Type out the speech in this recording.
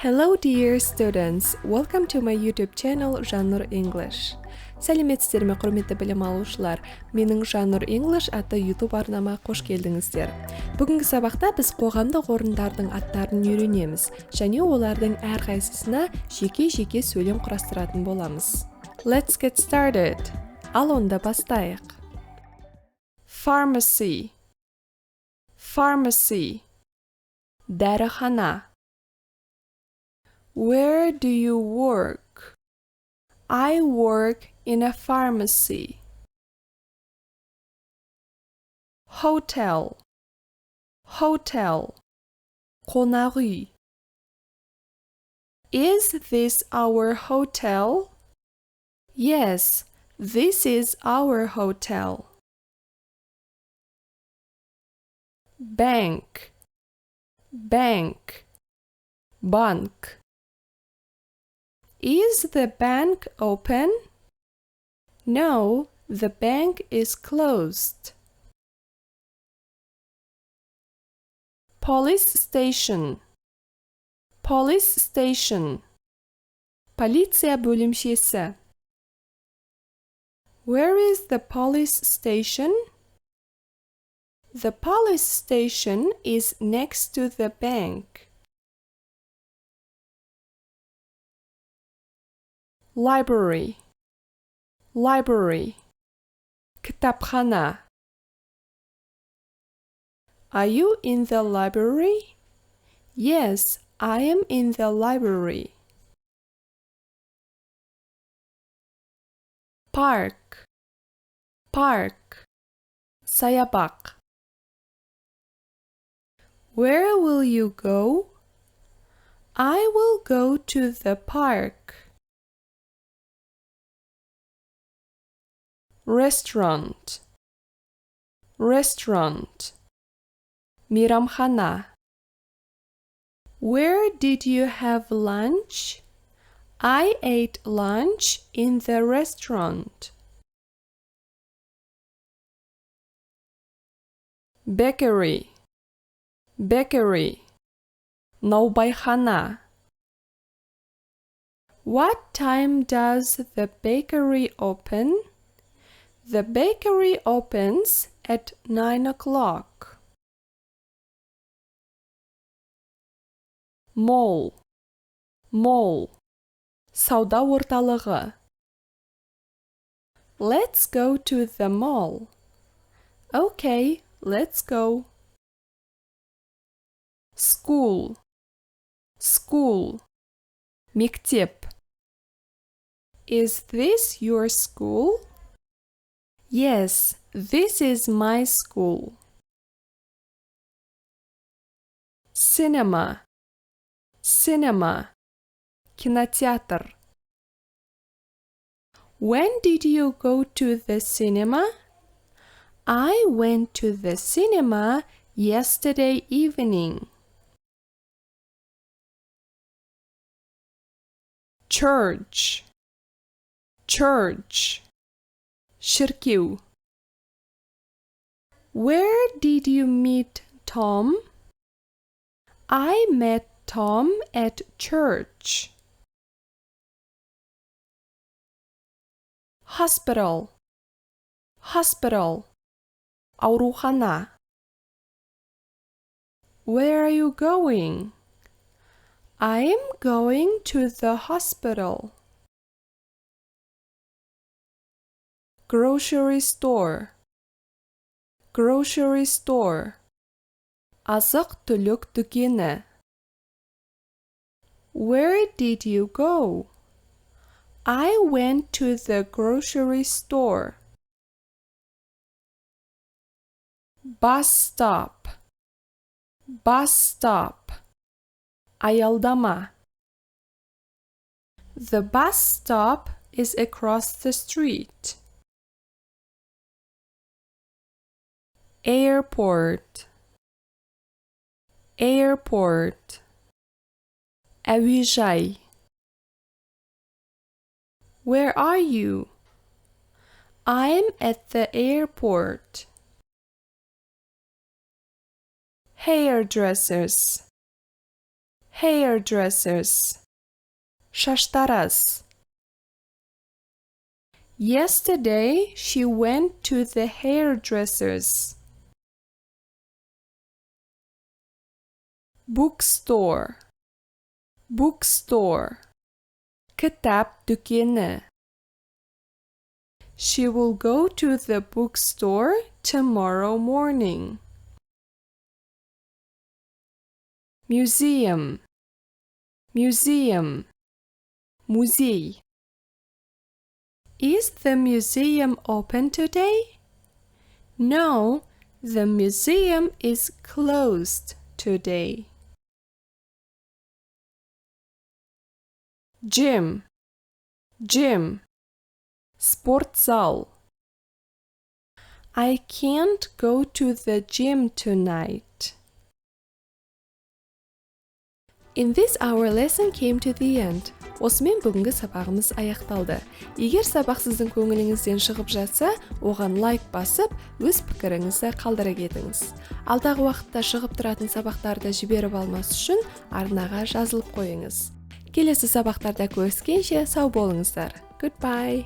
Hello dear students, welcome to my YouTube channel Жаннур English. Сәлеметсіздер ме құрметті білім алушылар, менің Жаннур English атты YouTube арнама қош келдіңіздер. Бүгінгі сабақта біз қоғамдық орындардың аттарын үйренеміз, және олардың әрқайсысына жеке-жеке сөйлем құрастыратын боламыз. Let's get started. Ал онда бастайық. Pharmacy. Pharmacy. Дәріхана. Where do you work? I work in a pharmacy. Hotel. Hotel. Қонақ үй. Is this our hotel? Yes, this is our hotel. Bank. Bank. Bank. Is the bank open? No, the bank is closed. Police station. Police station. Полиция бөлімшесі. Where is the police station? The police station is next to the bank. Library. Library. Кітапхана. Are you in the library? Yes, I am in the library. Park. Park. Саябақ. Where will you go? I will go to the park. Restaurant. Restaurant. Мейрамхана. Where did you have lunch? I ate lunch in the restaurant. Bakery. Bakery. Наубайхана. What time does the bakery open? The bakery opens at 9 o'clock. Mall. Mall. Сауда орталығы. Let's go to the mall. Okay, let's go. School. School. Мектеп. Is this your school? Yes, this is my school. Cinema. Cinema. Кинотеатр. When did you go to the cinema? I went to the cinema yesterday evening. Church. Church. Шіркеу. Where did you meet Tom? I met Tom at church. Hospital. Hospital. Аурухана. Where are you going? I am going to the hospital. Grocery store. Grocery store. Азық-түлік дүкені. Where did you go? I went to the grocery store. Bus stop. Bus stop. Аялдама. The bus stop is across the street. Airport. Airport. Әуежай. Where are you? I'm at the airport. Hairdressers. Hairdressers. Шаштараз. Yesterday, she went to the hairdressers. Bookstore. Bookstore. Кітап дүкені. She will go to the bookstore tomorrow morning. Museum. Museum. Музей. Is the museum open today? No, the museum is closed today. Gym. Gym. Спортзал. I can't go to the gym tonight. In this our lesson came to the end. Осымен бүгінгі сабағымыз аяқталды. Егер сабақ сіздің көңіліңізден шығып жатса, оған лайк басып, өз пікіріңізді қалдыра кетіңіз. Алдағы уақытта шығып тұратын сабақтарды жіберіп алмас үшін арнаға жазылып қойыңыз. Келесі сабақтарда көріскенше сау болыңыздар. Goodbye.